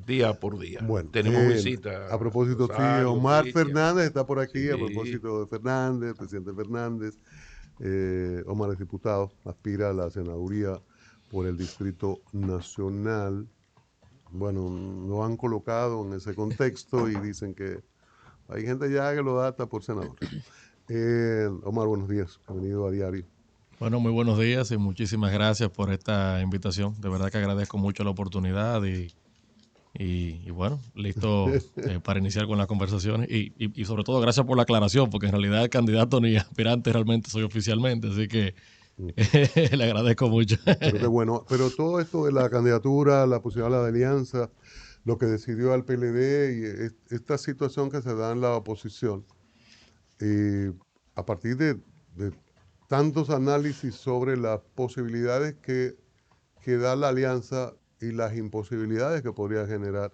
día por día. Bueno, Tenemos visita a propósito, sí, Rosario, Omar Cristian. Fernández está por aquí, a Sí, propósito de Fernández, presidente Fernández. Omar es diputado, aspira a la senaduría por el Distrito Nacional. Bueno, lo han colocado en ese contexto y dicen que hay gente ya que lo da hasta por senador. Omar, buenos días, bienvenido a Diario. Bueno, muy buenos días y muchísimas gracias por esta invitación. De verdad que agradezco mucho la oportunidad y bueno, listo para iniciar con las conversaciones y sobre todo gracias por la aclaración, porque en realidad candidato ni aspirante realmente soy oficialmente, así que le agradezco mucho. Pero qué bueno. Pero todo esto de la candidatura, la posibilidad de alianza, lo que decidió al PLD y esta situación que se da en la oposición, eh, a partir de tantos análisis sobre las posibilidades que da la alianza y las imposibilidades que podría generar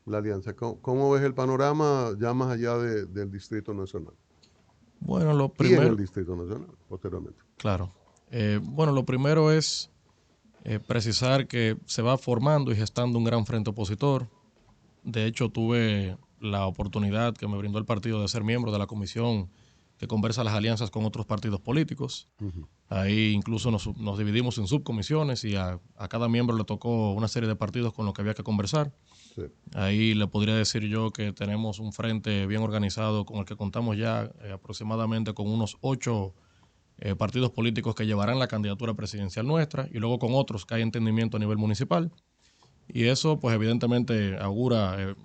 la alianza. ¿Cómo ves el panorama ya más allá del Distrito Nacional? Bueno, lo Y en el primero, Distrito Nacional, posteriormente. claro. Bueno, lo primero es precisar que se va formando y gestando un gran frente opositor. De hecho, tuve la oportunidad que me brindó el partido de ser miembro de la comisión que conversa las alianzas con otros partidos políticos. Ahí incluso nos dividimos en subcomisiones y a cada miembro le tocó una serie de partidos con los que había que conversar. Sí. Ahí le podría decir yo que tenemos un frente bien organizado con el que contamos ya aproximadamente con unos 8 partidos políticos que llevarán la candidatura presidencial nuestra y luego con otros que hay entendimiento a nivel municipal. Y eso, pues evidentemente augura,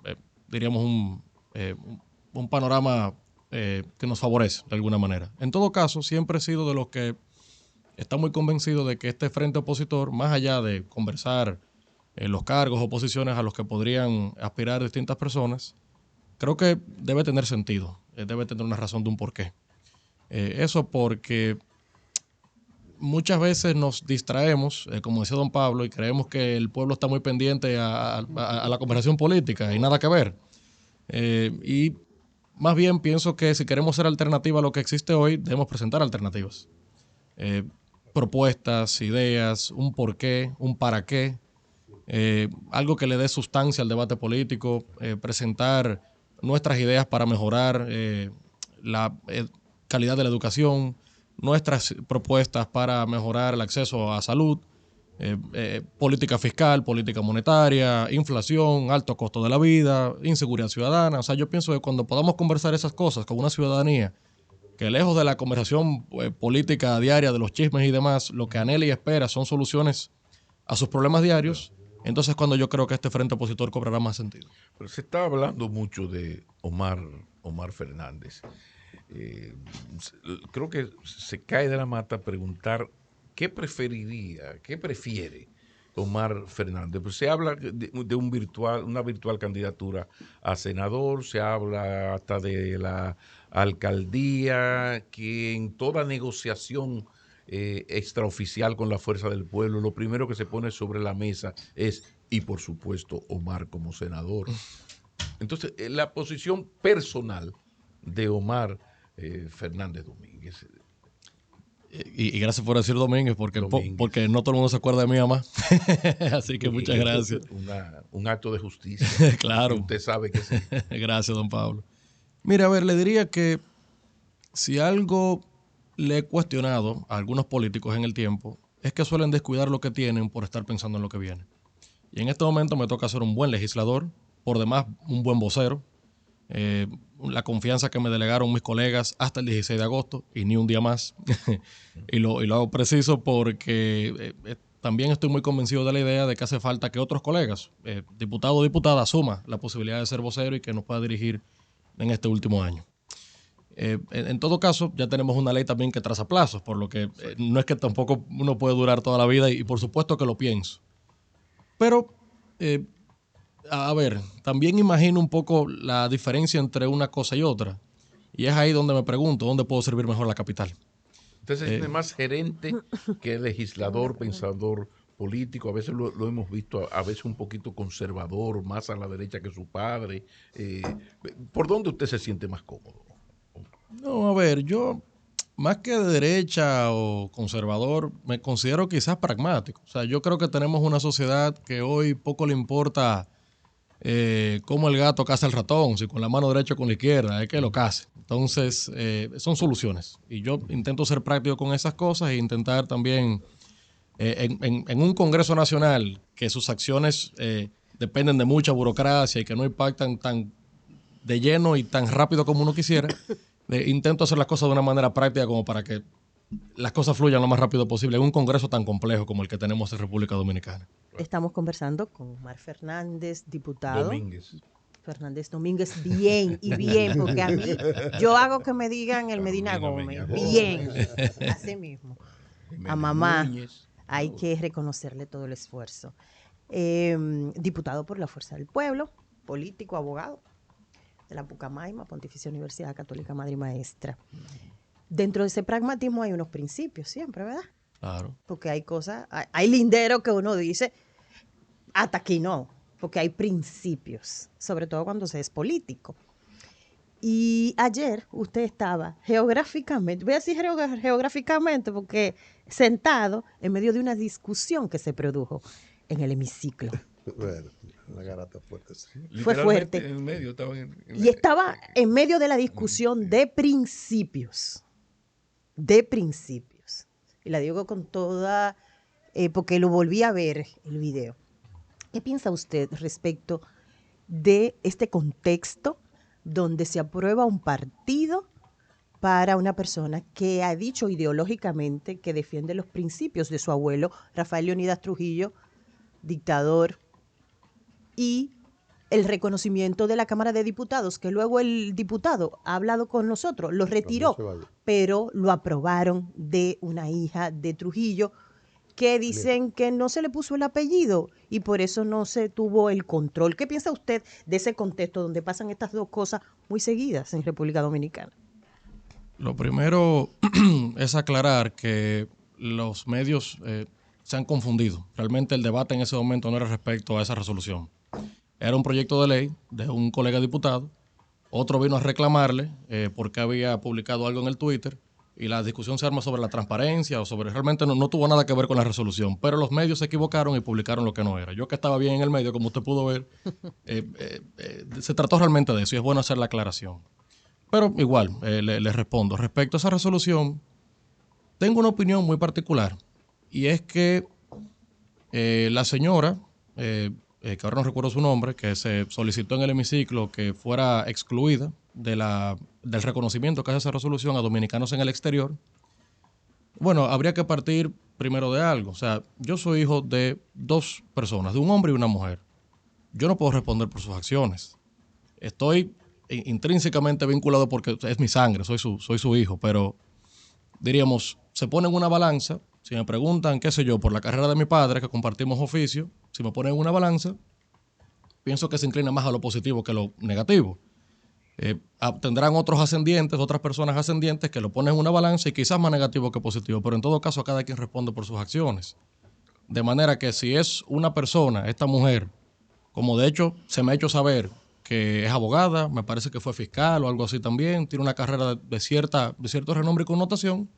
diríamos, un panorama que nos favorece de alguna manera. En todo caso, siempre he sido de los que está muy convencido de que este frente opositor, más allá de conversar los cargos o posiciones a los que podrían aspirar distintas personas, creo que debe tener sentido, debe tener una razón de un porqué. Eso porque muchas veces nos distraemos, como decía don Pablo, y creemos que el pueblo está muy pendiente a la conversación política y nada que ver. Y más bien pienso que si queremos ser alternativa a lo que existe hoy, debemos presentar alternativas. Eh, Propuestas, ideas, un porqué, un para qué, algo que le dé sustancia al debate político, presentar nuestras ideas para mejorar la calidad de la educación, nuestras propuestas para mejorar el acceso a salud, política fiscal, política monetaria, inflación, alto costo de la vida, inseguridad ciudadana. O sea, yo pienso que cuando podamos conversar esas cosas con una ciudadanía que lejos de la conversación política diaria, de los chismes y demás, lo que anhela y espera son soluciones a sus problemas diarios, entonces cuando yo creo que este frente opositor cobrará más sentido. pero se está hablando mucho de Omar Fernández. Eh, Creo que se cae de la mata preguntar qué preferiría, qué prefiere Omar Fernández. Pues se habla de una virtual candidatura a senador, se habla hasta de la alcaldía, que en toda negociación extraoficial con la fuerza del pueblo, lo primero que se pone sobre la mesa es, y por supuesto, Omar como senador. Entonces, la posición personal de Omar Fernández Domínguez. Y gracias por decir Domínguez, Domínguez. porque no todo el mundo se acuerda de mí, mamá. Así que muchas gracias. Un acto de justicia. Y Claro. usted sabe que sí. Gracias, don Pablo. Mira, a ver, le diría que si algo le he cuestionado a algunos políticos en el tiempo, es que suelen descuidar lo que tienen por estar pensando en lo que viene. Y en este momento me toca ser un buen legislador, por demás un buen vocero. La confianza que me delegaron mis colegas hasta el 16 de agosto y ni un día más. y lo hago preciso porque también estoy muy convencido de la idea de que hace falta que otros colegas, diputado o diputada, asuma la posibilidad de ser vocero y que nos pueda dirigir en este último año. En todo caso, ya tenemos una ley también que traza plazos, por lo que no es que tampoco uno puede durar toda la vida y por supuesto que lo pienso. Pero, a ver, también imagino un poco la diferencia entre una cosa y otra. Y es ahí donde me pregunto, ¿dónde puedo servir mejor la capital? Entonces tiene más gerente que legislador, pensador político. A veces lo hemos visto, a veces un poquito conservador, más a la derecha que su padre. Eh, ¿Por dónde usted se siente más cómodo? No, a ver, yo más que de derecha o conservador, me considero quizás pragmático. O sea, yo creo que tenemos una sociedad que hoy poco le importa cómo el gato caza al ratón, si con la mano derecha o con la izquierda, es que lo case. Entonces, son soluciones. Y yo intento ser práctico con esas cosas e intentar también, en un Congreso Nacional, que sus acciones dependen de mucha burocracia y que no impactan tan de lleno y tan rápido como uno quisiera, intento hacer las cosas de una manera práctica como para que las cosas fluyan lo más rápido posible en un Congreso tan complejo como el que tenemos en República Dominicana. Estamos conversando con Omar Fernández, diputado. Domínguez. Fernández Domínguez, bien y bien, porque a mí, yo hago que me digan el Medina Gómez, bien, así mismo. A mamá hay que reconocerle todo el esfuerzo. Diputado por la Fuerza del Pueblo, político, abogado de la Pucamaima, Pontificia Universidad Católica Madre y Maestra. Dentro de ese pragmatismo hay unos principios siempre, ¿verdad? Claro. Porque hay cosas, hay linderos que uno dice, hasta aquí no, porque hay principios, sobre todo cuando se es político. Y ayer usted estaba geográficamente, voy a decir geográficamente porque sentado en medio de una discusión que se produjo en el hemiciclo. Bueno, la garata fuerte. Sí. Fue fuerte. En el medio, y estaba en medio de la discusión de principios. De principios. Y la digo con toda, porque lo volví a ver el video. ¿Qué piensa usted respecto de este contexto donde se aprueba un partido para una persona que ha dicho ideológicamente que defiende los principios de su abuelo, Rafael Leonidas Trujillo, dictador, y el reconocimiento de la Cámara de Diputados, que luego el diputado ha hablado con nosotros, lo retiró, pero lo aprobaron de una hija de Trujillo, que dicen que no se le puso el apellido y por eso no se tuvo el control. ¿Qué piensa usted de ese contexto donde pasan estas dos cosas muy seguidas en República Dominicana? Lo primero es aclarar que los medios se han confundido. Realmente el debate en ese momento no era respecto a esa resolución. Era un proyecto de ley de un colega diputado, otro vino a reclamarle porque había publicado algo en el Twitter y la discusión se arma sobre la transparencia o sobre realmente no tuvo nada que ver con la resolución, pero los medios se equivocaron y publicaron lo que no era. Yo que estaba bien en el medio, como usted pudo ver, se trató realmente de eso y es bueno hacer la aclaración. Pero igual, le respondo. Respecto a esa resolución, tengo una opinión muy particular y es que la señora, que ahora no recuerdo su nombre, que se solicitó en el hemiciclo que fuera excluida del reconocimiento que hace esa resolución a dominicanos en el exterior. Bueno, habría que partir primero de algo. O sea, yo soy hijo de dos personas, de un hombre y una mujer. Yo no puedo responder por sus acciones. Estoy intrínsecamente vinculado porque es mi sangre, soy su hijo, pero diríamos, se pone en una balanza. Si me preguntan, qué sé yo, por la carrera de mi padre, que compartimos oficio, si me ponen en una balanza, pienso que se inclina más a lo positivo que a lo negativo. Tendrán otros ascendientes, otras personas ascendientes que lo ponen en una balanza y quizás más negativo que positivo, pero en todo caso cada quien responde por sus acciones. De manera que si es una persona, esta mujer, como de hecho se me ha hecho saber que es abogada, me parece que fue fiscal o algo así también, tiene una carrera de cierto renombre y connotación,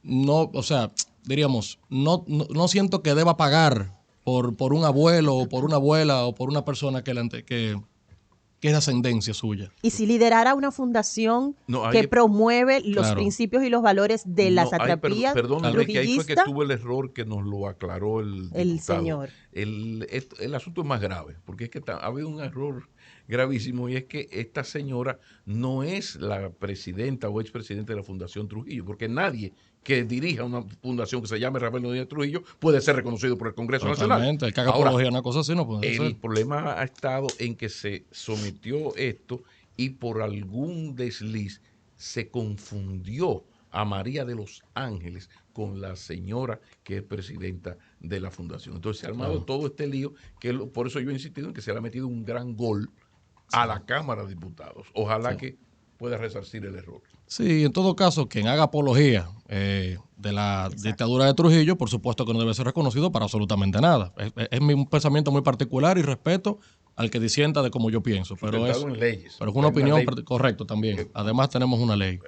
no, o sea, diríamos, no siento que deba pagar por un abuelo o por una abuela o por una persona que es de ascendencia suya. Y si liderara una fundación que promueve los principios y los valores de las satrapías perdóname, que ahí fue que estuvo el error que nos lo aclaró el señor. El asunto es más grave, porque es que ha habido un error gravísimo y es que esta señora no es la presidenta o expresidenta de la Fundación Trujillo, porque nadie que dirija una fundación que se llame Rafael Leonidas Trujillo puede ser reconocido por el Congreso Nacional. El que haga apología a una cosa así no puede ser. El problema ha estado en que se sometió esto y por algún desliz se confundió a María de los Ángeles con la señora que es presidenta de la fundación. Entonces se ha armado todo este lío, que por eso yo he insistido en que se le ha metido un gran gol a la Cámara de Diputados. Ojalá que pueda resarcir el error. Sí, en todo caso, quien haga apología de la dictadura de Trujillo, por supuesto que no debe ser reconocido para absolutamente nada. Es un pensamiento muy particular y respeto al que disienta de cómo yo pienso. Pero es una opinión correcta también. Además tenemos una ley.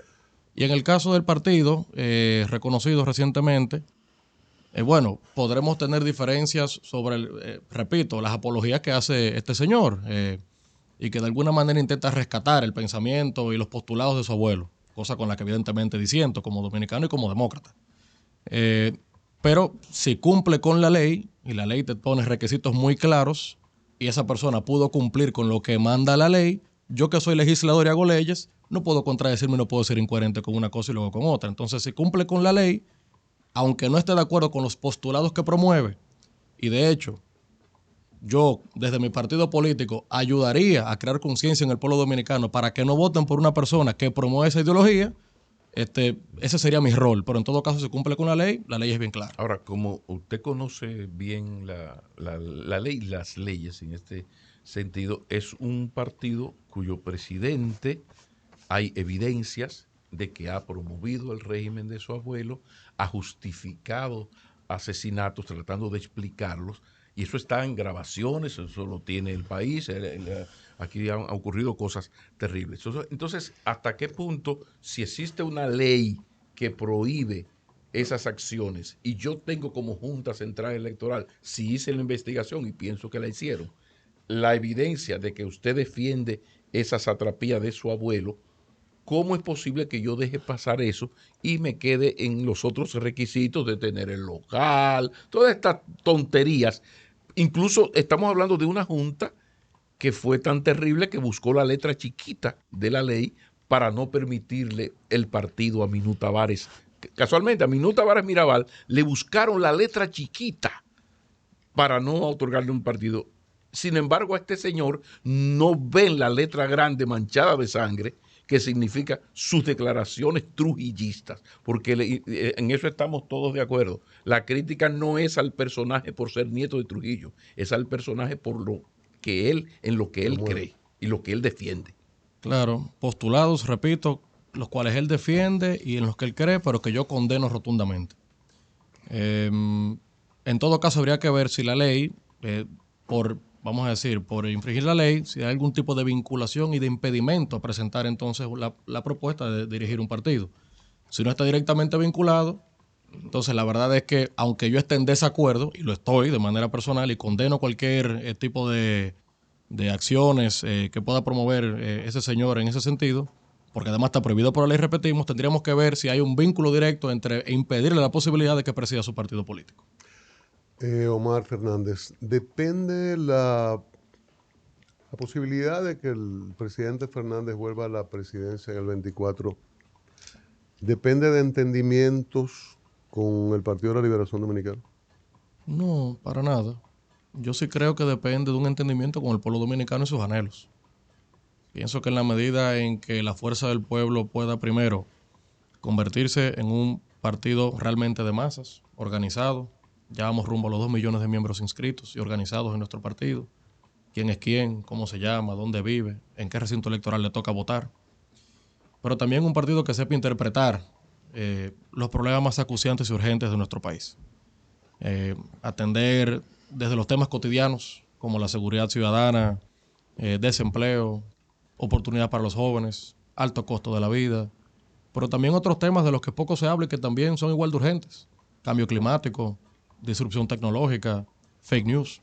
Y en el caso del partido, reconocido recientemente, Bueno, podremos tener diferencias sobre, repito, las apologías que hace este señor y que de alguna manera intenta rescatar el pensamiento y los postulados de su abuelo, cosa con la que evidentemente disiento como dominicano y como demócrata. Pero si cumple con la ley, y la ley te pone requisitos muy claros, y esa persona pudo cumplir con lo que manda la ley, yo que soy legislador y hago leyes, no puedo contradecirme, no puedo ser incoherente con una cosa y luego con otra. Entonces, si cumple con la ley, aunque no esté de acuerdo con los postulados que promueve, y de hecho, yo desde mi partido político ayudaría a crear conciencia en el pueblo dominicano para que no voten por una persona que promueve esa ideología, ese sería mi rol. Pero en todo caso, si cumple con la ley es bien clara. Ahora, como usted conoce bien la ley y las leyes en este sentido, es un partido cuyo presidente hay evidencias de que ha promovido el régimen de su abuelo, ha justificado asesinatos tratando de explicarlos, y eso está en grabaciones, eso lo tiene el país, aquí han ocurrido cosas terribles. Entonces, ¿hasta qué punto, si existe una ley que prohíbe esas acciones y yo tengo como Junta Central Electoral, si hice la investigación y pienso que la hicieron, la evidencia de que usted defiende esa satrapía de su abuelo, ¿cómo es posible que yo deje pasar eso y me quede en los otros requisitos de tener el local, todas estas tonterías? Incluso estamos hablando de una junta que fue tan terrible que buscó la letra chiquita de la ley para no permitirle el partido a Minú Tavares. Casualmente, a Minú Tavares Mirabal le buscaron la letra chiquita para no otorgarle un partido. Sin embargo, a este señor no ven la letra grande manchada de sangre, que significa sus declaraciones trujillistas, porque en eso estamos todos de acuerdo. La crítica no es al personaje por ser nieto de Trujillo, es al personaje por lo que él, en lo que él cree y lo que él defiende. Claro, postulados, repito, los cuales él defiende y en los que él cree, pero que yo condeno rotundamente. En todo caso, habría que ver si la ley, vamos a decir, por infringir la ley, si hay algún tipo de vinculación y de impedimento a presentar entonces la propuesta de dirigir un partido. Si no está directamente vinculado, entonces la verdad es que, aunque yo esté en desacuerdo, y lo estoy de manera personal, y condeno cualquier tipo de acciones que pueda promover ese señor en ese sentido, porque además está prohibido por la ley, repetimos, tendríamos que ver si hay un vínculo directo entre impedirle la posibilidad de que presida su partido político. Omar Fernández, depende la posibilidad de que el presidente Fernández vuelva a la presidencia en el 24, depende de entendimientos con el Partido de la Liberación Dominicana. No, para nada. Yo sí creo que depende de un entendimiento con el pueblo dominicano y sus anhelos. Pienso que en la medida en que la fuerza del pueblo pueda primero convertirse en un partido realmente de masas, organizado, ya vamos rumbo a los 2 millones de miembros inscritos y organizados en nuestro partido, quién es quién, cómo se llama, dónde vive, en qué recinto electoral le toca votar, pero también un partido que sepa interpretar los problemas más acuciantes y urgentes de nuestro país. Atender desde los temas cotidianos como la seguridad ciudadana, desempleo, oportunidad para los jóvenes, alto costo de la vida, pero también otros temas de los que poco se habla y que también son igual de urgentes: cambio climático, disrupción tecnológica, fake news.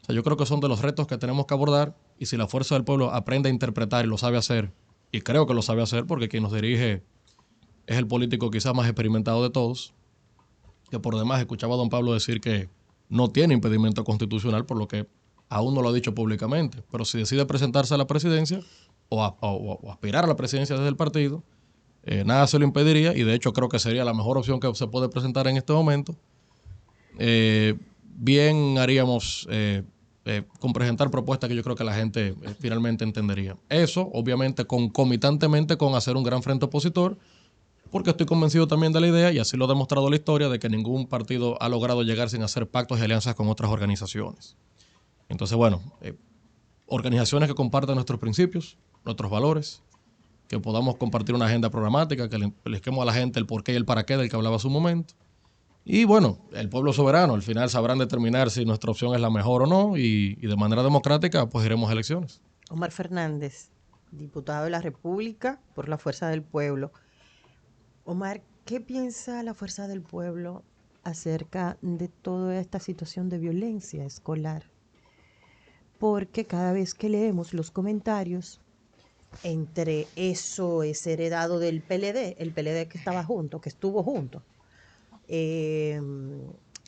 O sea, yo creo que son de los retos que tenemos que abordar, y si la fuerza del pueblo aprende a interpretar y lo sabe hacer, y creo que lo sabe hacer porque quien nos dirige es el político quizás más experimentado de todos, que por demás escuchaba a don Pablo decir que no tiene impedimento constitucional, por lo que aún no lo ha dicho públicamente, pero si decide presentarse a la presidencia o aspirar a la presidencia desde el partido, nada se lo impediría, y de hecho creo que sería la mejor opción que se puede presentar en este momento. Bien haríamos con presentar propuestas que yo creo que la gente finalmente entendería. Eso, obviamente, concomitantemente con hacer un gran frente opositor, porque estoy convencido también de la idea, y así lo ha demostrado la historia, de que ningún partido ha logrado llegar sin hacer pactos y alianzas con otras organizaciones. Entonces, bueno, organizaciones que compartan nuestros principios, nuestros valores, que podamos compartir una agenda programática, que le expliquemos a la gente el porqué y el para qué del que hablaba hace un momento. Y bueno, el pueblo soberano, al final sabrán determinar si nuestra opción es la mejor o no, y de manera democrática pues iremos a elecciones. Omar Fernández, diputado de la República por la Fuerza del Pueblo. Omar, ¿qué piensa la Fuerza del Pueblo acerca de toda esta situación de violencia escolar, porque cada vez que leemos los comentarios, entre eso es heredado del PLD, el PLD que estaba junto, que estuvo junto.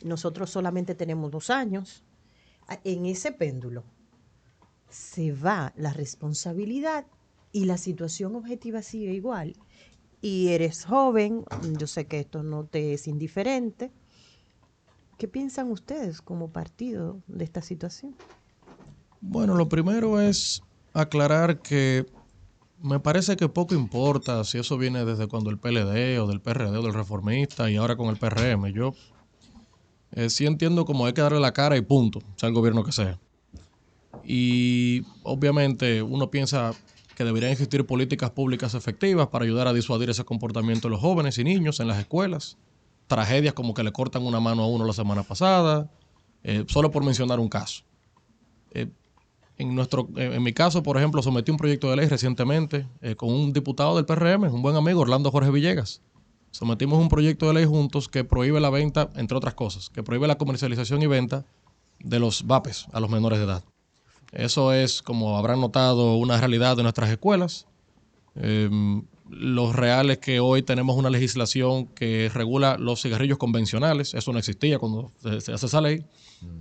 Nosotros solamente tenemos 2 años. En ese péndulo se va la responsabilidad y la situación objetiva sigue igual. Y eres joven, yo sé que esto no te es indiferente. ¿Qué piensan ustedes como partido de esta situación? Bueno, lo primero es aclarar que me parece que poco importa si eso viene desde cuando el PLD o del PRD o del Reformista y ahora con el PRM. Yo sí entiendo como hay que darle la cara y punto, sea el gobierno que sea. Y obviamente uno piensa que deberían existir políticas públicas efectivas para ayudar a disuadir ese comportamiento de los jóvenes y niños en las escuelas. Tragedias como que le cortan una mano a uno la semana pasada, solo por mencionar un caso. En mi caso, por ejemplo, sometí un proyecto de ley recientemente con un diputado del PRM, un buen amigo, Orlando Jorge Villegas. Sometimos un proyecto de ley juntos que prohíbe la venta, entre otras cosas, que prohíbe la comercialización y venta de los vapes a los menores de edad. Eso es, como habrán notado, una realidad de nuestras escuelas. Lo real es que hoy tenemos una legislación que regula los cigarrillos convencionales. Eso no existía cuando se hace esa ley.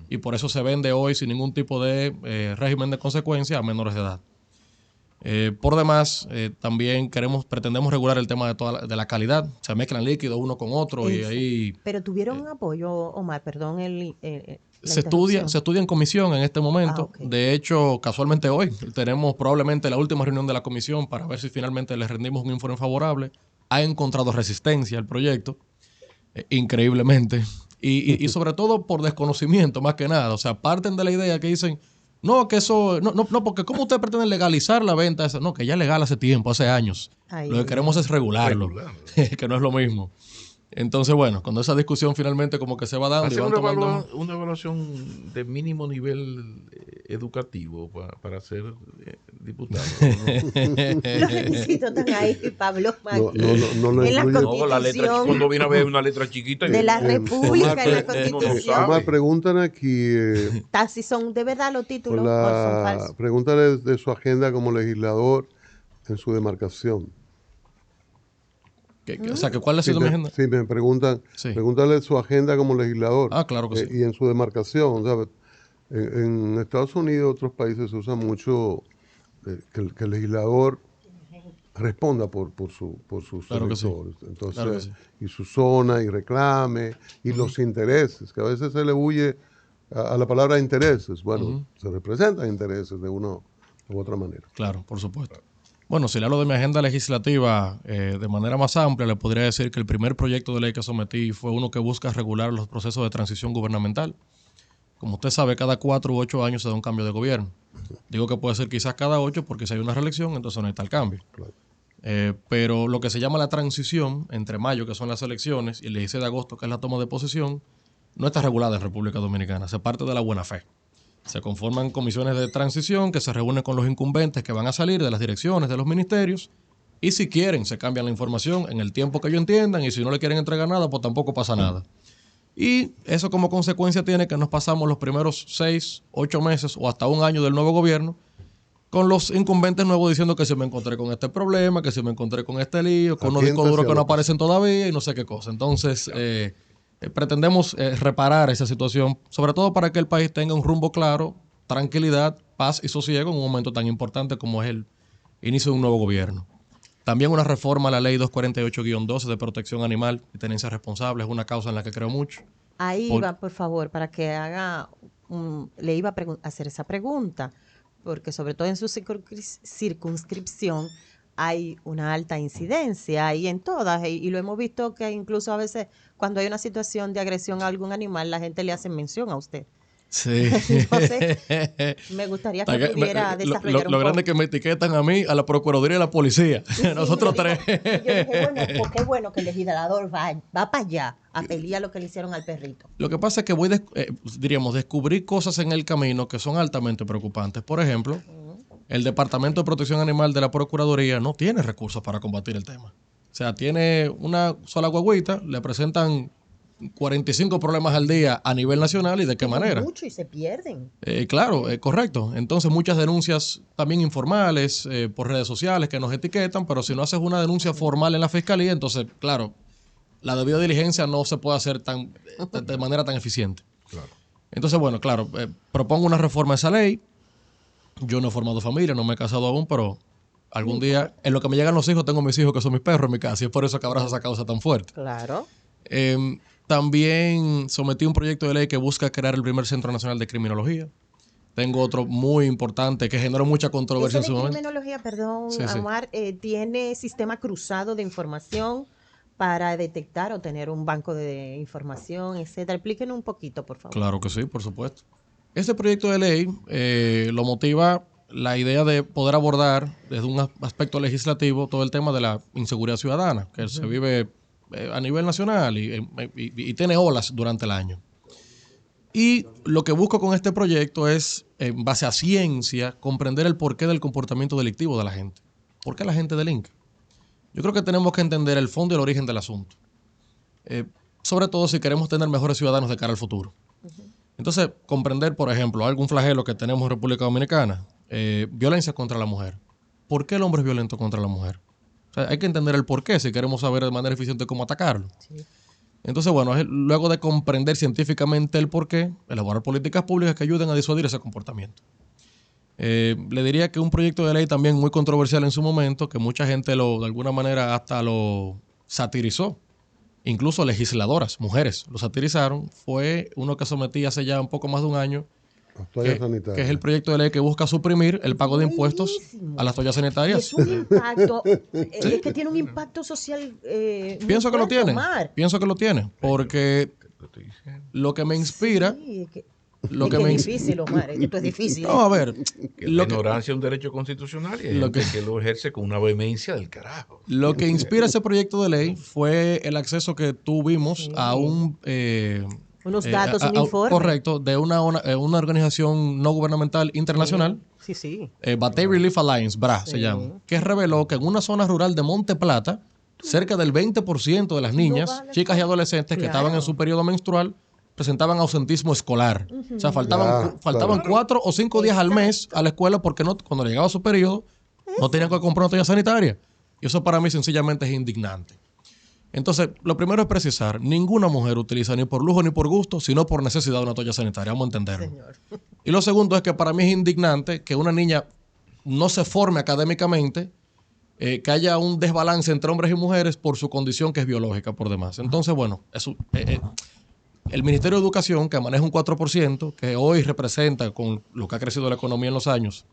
Y por eso se vende hoy sin ningún tipo de régimen de consecuencia a menores de edad. Por demás, también pretendemos regular el tema de la calidad. Se mezclan líquidos uno con otro y ahí... Pero tuvieron apoyo, Omar, perdón, se estudia en comisión en este momento. Okay. De hecho, casualmente hoy tenemos probablemente la última reunión de la comisión para ver si finalmente les rendimos un informe favorable. Ha encontrado resistencia al proyecto, increíblemente, y sobre todo por desconocimiento más que nada. O sea, parten de la idea que dicen, no, que eso, no, porque ¿cómo ustedes pretenden legalizar la venta? No, que ya es legal hace tiempo, hace años. Lo que queremos es regularlo. Que no es lo mismo. Entonces, bueno, cuando esa discusión finalmente como que se va dando... Hacer una evaluación de mínimo nivel educativo para ser diputado. Los requisitos están ahí, Pablo. No en la Constitución. La letra, cuando viene a ver una letra chiquita. De la República, en la Constitución. Omar, preguntan aquí... si son de verdad los títulos o son falsos. Pregúntale de su agenda como legislador en su demarcación. O sea, ¿cuál ha sido mi agenda? Sí, me preguntan, pregúntale su agenda como legislador. Ah, claro que sí. Y en su demarcación, ¿sabes? En Estados Unidos y otros países se usa mucho que el legislador responda por sus claro electores. Sí. Entonces, claro sí. Y su zona, y reclame, y los intereses, que a veces se le huye a la palabra intereses. Bueno, se representan intereses de una u otra manera. Claro, por supuesto. Bueno, si le hablo de mi agenda legislativa de manera más amplia, le podría decir que el primer proyecto de ley que sometí fue uno que busca regular los procesos de transición gubernamental. Como usted sabe, cada 4 u 8 años se da un cambio de gobierno. Digo que puede ser quizás cada 8 porque si hay una reelección, entonces no hay tal cambio. Claro. Pero lo que se llama la transición entre mayo, que son las elecciones, y el 16 de agosto, que es la toma de posesión, no está regulada en República Dominicana. Se parte de la buena fe. Se conforman comisiones de transición que se reúnen con los incumbentes que van a salir de las direcciones de los ministerios y si quieren se cambian la información en el tiempo que ellos entiendan y si no le quieren entregar nada, pues tampoco pasa nada. Y eso como consecuencia tiene que nos pasamos los primeros 6, 8 meses o hasta un año del nuevo gobierno con los incumbentes nuevos diciendo que si me encontré con este problema, que si me encontré con este lío, con unos discos duros que no aparecen todavía y no sé qué cosa. Entonces... pretendemos reparar esa situación, sobre todo para que el país tenga un rumbo claro, tranquilidad, paz y sosiego en un momento tan importante como es el inicio de un nuevo gobierno. También una reforma a la ley 248-12 de protección animal y tenencia responsable es una causa en la que creo mucho. Ahí iba, por favor, para que haga, le iba a hacer esa pregunta, porque sobre todo en su circunscripción hay una alta incidencia y en todas, y lo hemos visto que incluso a veces cuando hay una situación de agresión a algún animal, la gente le hace mención a usted. Sí. Entonces, me gustaría que pudiera desarrollar lo grande es que me etiquetan a mí, a la Procuraduría y a la Policía. Sí, nosotros tres. Yo dije, bueno, pues qué bueno que el legislador va para allá a pelear lo que le hicieron al perrito. Lo que pasa es que voy, descubrir cosas en el camino que son altamente preocupantes. Por ejemplo, el Departamento de Protección Animal de la Procuraduría no tiene recursos para combatir el tema. O sea, tiene una sola guagüita, le presentan 45 problemas al día a nivel nacional y de qué manera. Mucho y se pierden. Claro, correcto. Entonces muchas denuncias también informales por redes sociales que nos etiquetan, pero si no haces una denuncia formal en la fiscalía, entonces, claro, la debida diligencia no se puede hacer de manera tan eficiente. Claro. Entonces, bueno, claro, propongo una reforma a esa ley. Yo no he formado familia, no me he casado aún, pero algún día, en lo que me llegan los hijos, tengo mis hijos que son mis perros en mi casa y es por eso que abrazo esa causa tan fuerte. Claro. También sometí un proyecto de ley que busca crear el primer Centro Nacional de Criminología. Tengo otro muy importante que generó mucha controversia en su momento. Criminología, perdón, Sí, sí. Omar, tiene sistema cruzado de información para detectar o tener un banco de información, etcétera. Explíquenos un poquito, por favor. Claro que sí, por supuesto. Este proyecto de ley lo motiva la idea de poder abordar desde un aspecto legislativo todo el tema de la inseguridad ciudadana, que se vive a nivel nacional y tiene olas durante el año. Y lo que busco con este proyecto es, en base a ciencia, comprender el porqué del comportamiento delictivo de la gente. ¿Por qué la gente delinque? Yo creo que tenemos que entender el fondo y el origen del asunto. Sobre todo si queremos tener mejores ciudadanos de cara al futuro. Entonces, comprender, por ejemplo, algún flagelo que tenemos en República Dominicana, violencia contra la mujer. ¿Por qué el hombre es violento contra la mujer? O sea, hay que entender el porqué si queremos saber de manera eficiente cómo atacarlo. Sí. Entonces, bueno, luego de comprender científicamente el porqué, elaborar políticas públicas que ayuden a disuadir ese comportamiento. Le diría que un proyecto de ley también muy controversial en su momento, que mucha gente de alguna manera hasta lo satirizó. Incluso legisladoras, mujeres, lo satirizaron. Fue uno que sometí hace ya un poco más de un año, que es el proyecto de ley que busca suprimir el pago de impuestos a las toallas sanitarias. Y es un impacto, es que tiene un impacto social. Pienso que lo tiene. Pienso que lo tiene, porque lo que me inspira. Sí, es que, Lo que que me es difícil, Omar. Esto es difícil. No, a ver. La ignorancia es un derecho constitucional y hay gente que lo ejerce con una vehemencia del carajo. Lo que inspira ese proyecto de ley fue el acceso que tuvimos a un unos datos, un informe. Correcto, de una organización no gubernamental internacional. Sí, sí. Batey Relief Alliance, BRA, se llama, que reveló que en una zona rural de Monte Plata, cerca del 20% de las niñas, chicas y adolescentes que estaban en su periodo menstrual presentaban ausentismo escolar. O sea, faltaban 4 o 5 días al mes a la escuela porque cuando llegaba su periodo no tenían que comprar una toalla sanitaria. Y eso para mí sencillamente es indignante. Entonces, lo primero es precisar, ninguna mujer utiliza ni por lujo ni por gusto, sino por necesidad una toalla sanitaria, vamos a entenderlo. Señor. Y lo segundo es que para mí es indignante que una niña no se forme académicamente, que haya un desbalance entre hombres y mujeres por su condición que es biológica por demás. Entonces, bueno, el Ministerio de Educación, que maneja un 4%, que hoy representa, con lo que ha crecido la economía en los años,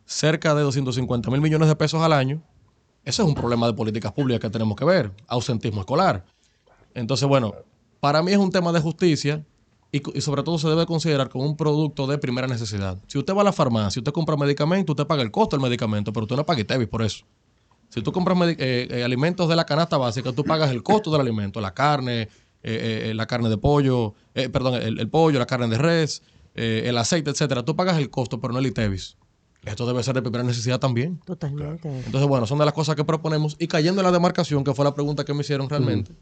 cerca de 250,000 millones de pesos al año, ese es un problema de políticas públicas que tenemos que ver, ausentismo escolar. Entonces, bueno, para mí es un tema de justicia y sobre todo se debe considerar como un producto de primera necesidad. Si usted va a la farmacia, usted compra medicamento, usted paga el costo del medicamento, pero usted no paga ITEVIS por eso. Si tú compras alimentos de la canasta básica, tú pagas el costo del alimento, la carne de pollo, el pollo, la carne de res, el aceite, etcétera. Tú pagas el costo, pero no el ITEVIS. Esto debe ser de primera necesidad también. Totalmente. Entonces, bueno, son de las cosas que proponemos. Y cayendo en la demarcación, que fue la pregunta que me hicieron realmente,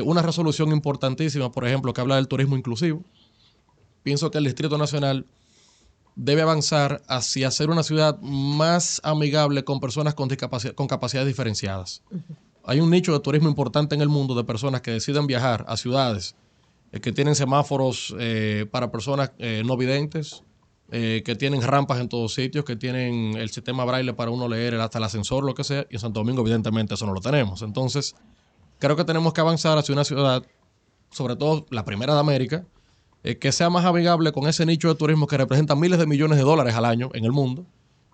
una resolución importantísima, por ejemplo, que habla del turismo inclusivo. Pienso que el Distrito Nacional debe avanzar hacia ser una ciudad más amigable con personas con capacidades diferenciadas. Hay un nicho de turismo importante en el mundo de personas que deciden viajar a ciudades que tienen semáforos para personas no videntes, que tienen rampas en todos sitios, que tienen el sistema braille para uno leer hasta el ascensor, lo que sea, y en Santo Domingo evidentemente eso no lo tenemos. Entonces, creo que tenemos que avanzar hacia una ciudad, sobre todo la primera de América, que sea más amigable con ese nicho de turismo que representa miles de millones de dólares al año en el mundo.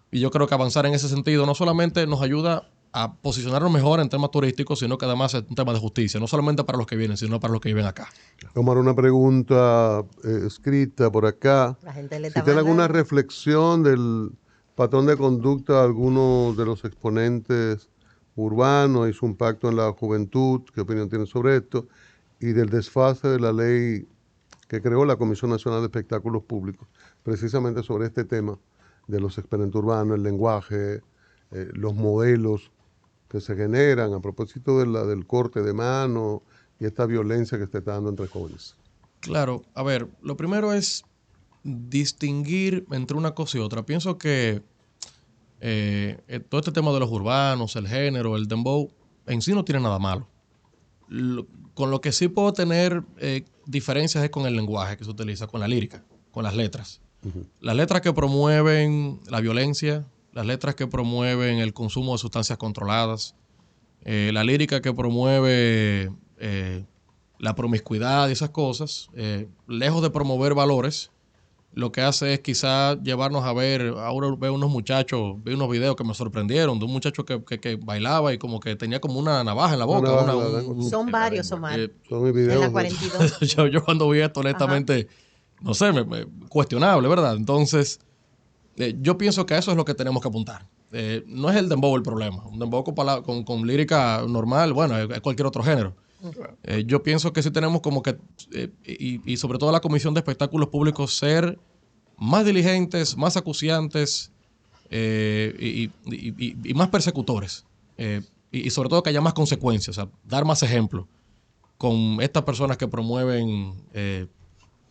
Y yo creo que avanzar en ese sentido no solamente nos ayuda a posicionarnos mejor en temas turísticos, sino que además es un tema de justicia, no solamente para los que vienen, sino para los que viven acá. Omar, una pregunta escrita por acá. La gente le si tiene alguna reflexión del patrón de conducta de algunos de los exponentes urbanos y su impacto en la juventud, ¿qué opinión tiene sobre esto? Y del desfase de la ley que creó la Comisión Nacional de Espectáculos Públicos, precisamente sobre este tema de los exponentes urbanos, el lenguaje, los modelos que se generan a propósito del corte de mano y esta violencia que se está dando entre jóvenes? Claro, a ver, lo primero es distinguir entre una cosa y otra. Pienso que todo este tema de los urbanos, el género, el dembow, en sí no tiene nada malo. Con lo que sí puedo tener diferencias es con el lenguaje que se utiliza, con la lírica, con las letras. Las letras que promueven la violencia, las letras que promueven el consumo de sustancias controladas, la lírica que promueve la promiscuidad y esas cosas, lejos de promover valores, lo que hace es quizá llevarnos a ver, ahora veo unos muchachos, vi unos videos que me sorprendieron de un muchacho que bailaba y como que tenía como una navaja en la boca. Una navaja en la lengua. Son varios, Omar. Son mis En videos. la 42. yo cuando vi esto, honestamente, no sé, cuestionable, ¿verdad? Entonces, yo pienso que eso es lo que tenemos que apuntar. No es el dembow el problema. Un dembow con lírica normal, bueno, es cualquier otro género. Yo pienso que sí tenemos como que, y sobre todo la Comisión de Espectáculos Públicos, ser más diligentes, más acuciantes y más persecutores. Y sobre todo que haya más consecuencias, o sea, dar más ejemplos con estas personas que promueven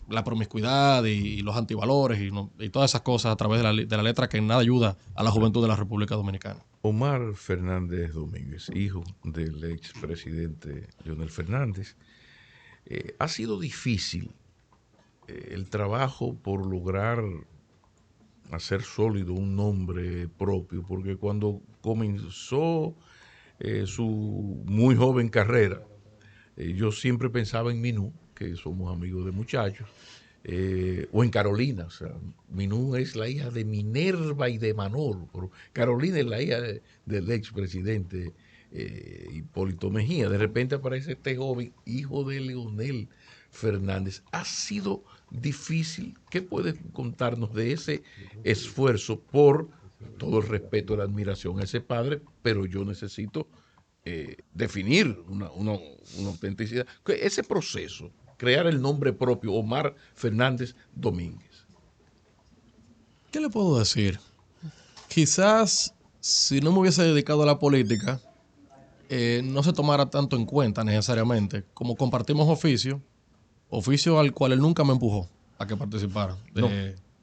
la promiscuidad y los antivalores y todas esas cosas a través de la letra que en nada ayuda a la juventud de la República Dominicana. Omar Fernández Domínguez, hijo del expresidente Leonel Fernández, ha sido difícil el trabajo por lograr hacer sólido un nombre propio, porque cuando comenzó su muy joven carrera, yo siempre pensaba en Minú, que somos amigos de muchachos, o en Carolina. O sea, Minú es la hija de Minerva y de Manolo, pero Carolina es la hija del expresidente Hipólito Mejía. De repente aparece este joven, hijo de Leonel Fernández. Ha sido difícil. ¿Qué puedes contarnos de ese esfuerzo? Por todo el respeto y la admiración a ese padre, pero yo necesito definir una autenticidad. Ese proceso, crear el nombre propio, Omar Fernández Domínguez. ¿Qué le puedo decir? Quizás si no me hubiese dedicado a la política, no se tomara tanto en cuenta necesariamente. Como compartimos oficio al cual él nunca me empujó a que participara.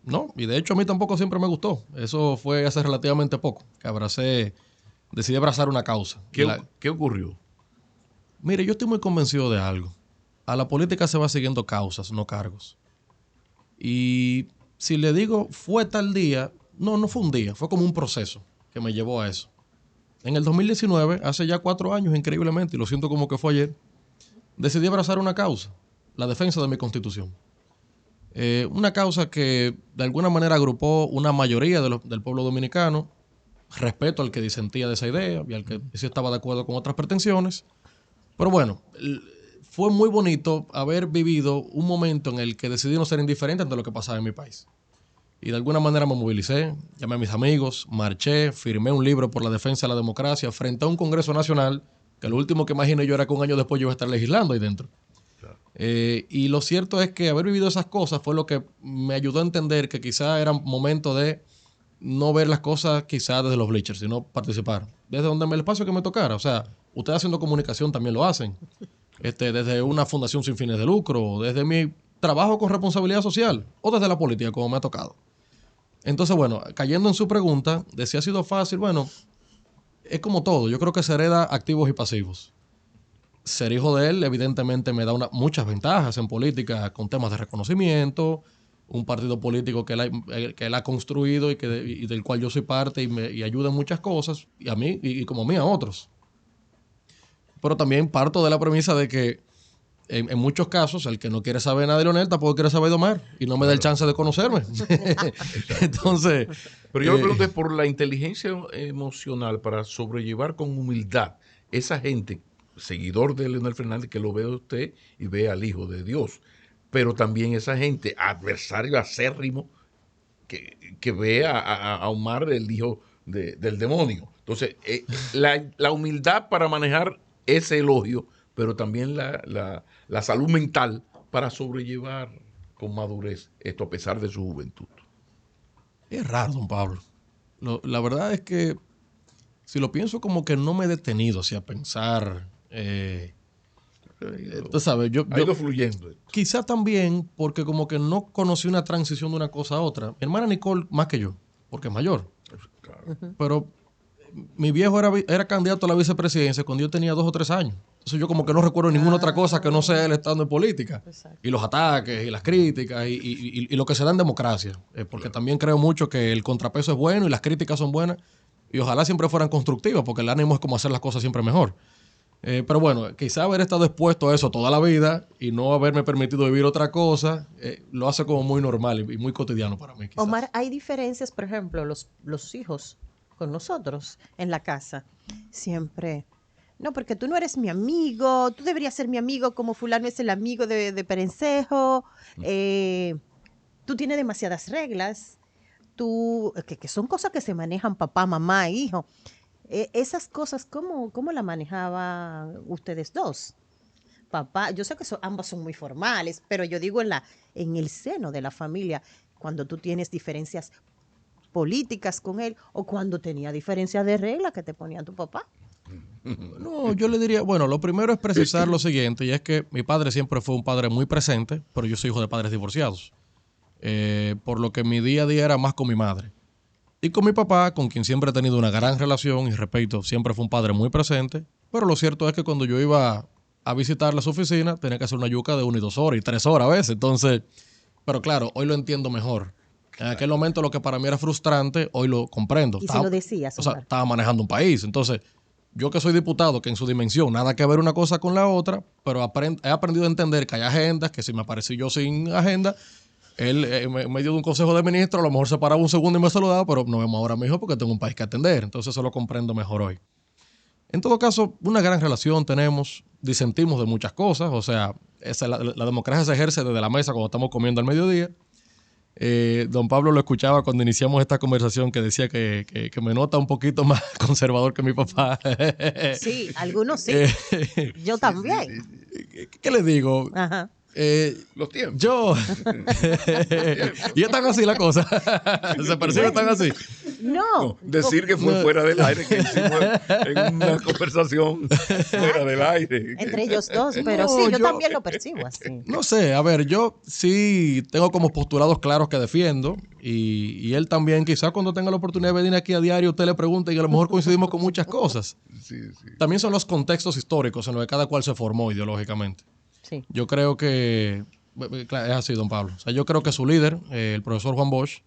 No, y de hecho a mí tampoco siempre me gustó. Eso fue hace relativamente poco, que decidí abrazar una causa. ¿Qué ocurrió? Mire, yo estoy muy convencido de algo. A la política se va siguiendo causas, no cargos. Y si le digo, fue tal día, no fue un día, fue como un proceso que me llevó a eso. En el 2019, hace ya 4 años, increíblemente, y lo siento como que fue ayer, decidí abrazar una causa, la defensa de mi constitución. Una causa que de alguna manera agrupó una mayoría del pueblo dominicano, respeto al que disentía de esa idea y al que sí estaba de acuerdo con otras pretensiones. Pero bueno, fue muy bonito haber vivido un momento en el que decidí no ser indiferente ante lo que pasaba en mi país. Y de alguna manera me movilicé, llamé a mis amigos, marché, firmé un libro por la defensa de la democracia frente a un Congreso Nacional, que lo último que imaginé yo era que un año después yo iba a estar legislando ahí dentro. Claro. Y lo cierto es que haber vivido esas cosas fue lo que me ayudó a entender que quizá era momento de no ver las cosas quizá desde los bleachers, sino participar. Desde donde el espacio que me tocara. O sea, ustedes haciendo comunicación también lo hacen. Desde una fundación sin fines de lucro, desde mi trabajo con responsabilidad social o desde la política, como me ha tocado. Entonces, bueno, cayendo en su pregunta de si ha sido fácil, bueno, es como todo. Yo creo que se hereda activos y pasivos. Ser hijo de él, evidentemente, me da muchas ventajas en política con temas de reconocimiento, un partido político que él ha construido y del cual yo soy parte y ayuda en muchas cosas, y a mí y como a mí a otros. Pero también parto de la premisa de que en muchos casos el que no quiere saber nada de Leonel tampoco quiere saber de Omar y no me da el chance de conocerme. Entonces, pero yo me pregunto por la inteligencia emocional para sobrellevar con humildad esa gente, seguidor de Leonel Fernández, que lo ve a usted y ve al Hijo de Dios, pero también esa gente, adversario acérrimo, que ve a Omar, el hijo del demonio. Entonces, la humildad para manejar ese elogio, pero también la salud mental para sobrellevar con madurez esto a pesar de su juventud. Es raro, don Pablo. La verdad es que si lo pienso como que no me he detenido así a pensar Tú sabes, ha ido fluyendo. Quizá también porque como que no conocí una transición de una cosa a otra. Mi hermana Nicole más que yo, porque es mayor. Claro. Pero mi viejo era candidato a la vicepresidencia cuando yo tenía 2 o 3 años. Entonces yo como que no recuerdo ninguna otra cosa que no sea él estando en política. Exacto. Y los ataques y las críticas y lo que se da en democracia. Porque también creo mucho que el contrapeso es bueno y las críticas son buenas. Y ojalá siempre fueran constructivas, porque el ánimo es como hacer las cosas siempre mejor. Pero bueno, quizá haber estado expuesto a eso toda la vida y no haberme permitido vivir otra cosa, lo hace como muy normal y muy cotidiano para mí. Quizás. Omar, hay diferencias, por ejemplo, los hijos con nosotros en la casa. Siempre, no, porque tú no eres mi amigo, tú deberías ser mi amigo como fulano es el amigo de Perencejo, tú tienes demasiadas reglas, que son cosas que se manejan papá, mamá e hijo. Esas cosas, ¿cómo la manejaban ustedes dos? Papá, yo sé que ambos son muy formales, pero yo digo en el seno de la familia, cuando tú tienes diferencias políticas con él o cuando tenía diferencias de reglas que te ponía tu papá. No, yo le diría, bueno, lo primero es precisar lo siguiente, y es que mi padre siempre fue un padre muy presente, pero yo soy hijo de padres divorciados. Por lo que mi día a día era más con mi madre. Y con mi papá, con quien siempre he tenido una gran relación, y repito, siempre fue un padre muy presente, pero lo cierto es que cuando yo iba a visitarle a su oficina, tenía que hacer una yuca de 1 y 2 horas y 3 horas a veces. Entonces, pero claro, hoy lo entiendo mejor. En aquel momento lo que para mí era frustrante, hoy lo comprendo. Y se lo decías, o sea, Omar. estaba manejando un país. Entonces, yo que soy diputado, que en su dimensión nada que ver una cosa con la otra, pero he aprendido a entender que hay agendas, que si me aparecí yo sin agenda, él en medio de un consejo de ministros a lo mejor se paraba un segundo y me saludaba, pero nos vemos ahora mismo porque tengo un país que atender. Entonces eso lo comprendo mejor hoy. En todo caso, una gran relación tenemos, disentimos de muchas cosas, o sea, la democracia se ejerce desde la mesa cuando estamos comiendo al mediodía. Don Pablo lo escuchaba cuando iniciamos esta conversación que decía que me nota un poquito más conservador que mi papá. Sí, algunos sí. Yo también. ¿Qué le digo? Ajá. Los tiempos. Y están así la cosa. Se percibe tan así. No. Decir que fue fuera del aire, que hicimos en una conversación fuera del aire. Entre ellos dos, pero No, sí, yo yo- también lo percibo así. No sé, a ver, yo sí tengo como postulados claros que defiendo y él también, quizás cuando tenga la oportunidad de venir aquí a diario, usted le pregunte y a lo mejor coincidimos con muchas cosas. Sí, sí. También son los contextos históricos en los que cada cual se formó ideológicamente. Sí. Yo creo que, claro, es así, don Pablo. O sea, yo creo que su líder, el profesor Juan Bosch,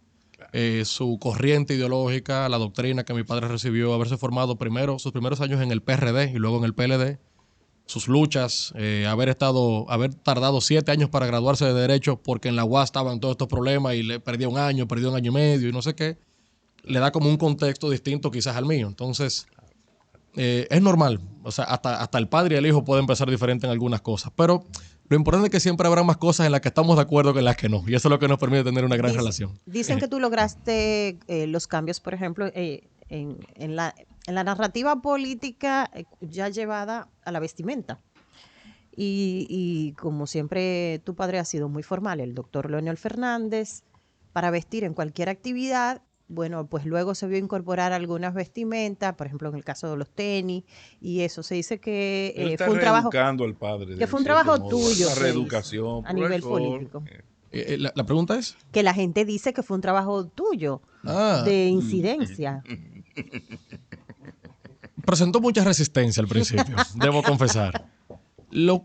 su corriente ideológica, la doctrina que mi padre recibió, haberse formado primero, sus primeros años en el PRD y luego en el PLD, sus luchas, haber tardado 7 años para graduarse de Derecho porque en la UAS estaban todos estos problemas y le perdió un año y medio y no sé qué, le da como un contexto distinto quizás al mío. Entonces, es normal. O sea, hasta el padre y el hijo pueden pensar diferente en algunas cosas. Pero lo importante es que siempre habrá más cosas en las que estamos de acuerdo que en las que no. Y eso es lo que nos permite tener una gran relación. Dicen que tú lograste los cambios, por ejemplo, en la narrativa política ya llevada a la vestimenta. Y como siempre, tu padre ha sido muy formal, el doctor Leonel Fernández, para vestir en cualquier actividad. Bueno, pues luego se vio incorporar algunas vestimentas, por ejemplo, en el caso de los tenis, y eso se dice que Él está fue un trabajo reeducando al padre. que fue un de cierto trabajo modo, tuyo, La pues, reeducación. a nivel profesor. político. La pregunta es... Que la gente dice que fue un trabajo tuyo, de incidencia. Presentó mucha resistencia al principio, debo confesar.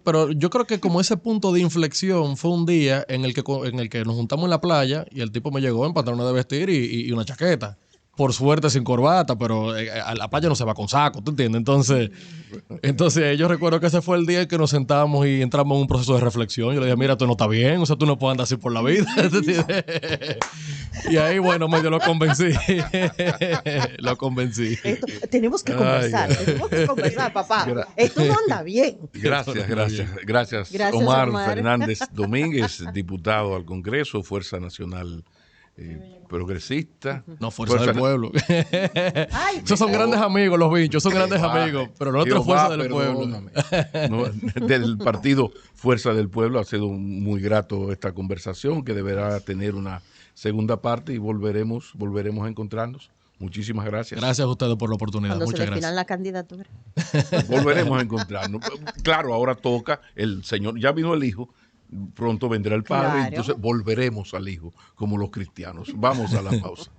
Pero yo creo que como ese punto de inflexión fue un día en el que nos juntamos en la playa y el tipo me llegó en pantalones de vestir y una chaqueta. Por suerte sin corbata, pero a la playa no se va con saco, ¿tú entiendes? Entonces yo recuerdo que ese fue el día en que nos sentamos y entramos en un proceso de reflexión. Yo le dije, mira, tú no estás bien, o sea, tú no puedes andar así por la vida. Y ahí, bueno, medio lo convencí. Lo convencí. Tenemos que conversar, papá. Esto no anda bien. Gracias, Omar Fernández Domínguez, diputado al Congreso, Fuerza Nacional Progresista. No, Fuerza del Pueblo. Esos son grandes amigos, los bichos, son grandes amigos, pero nosotros Fuerza del Pueblo. No, del partido Fuerza del Pueblo. Ha sido muy grato esta conversación que deberá tener una segunda parte y volveremos a encontrarnos. Muchísimas gracias. Gracias a ustedes por la oportunidad. Cuando se Muchas definan gracias. la candidatura. Volveremos a encontrarnos. Claro, ahora toca el Señor, ya vino el Hijo, pronto vendrá el Padre, Claro. entonces volveremos al Hijo, como los cristianos. Vamos a la pausa.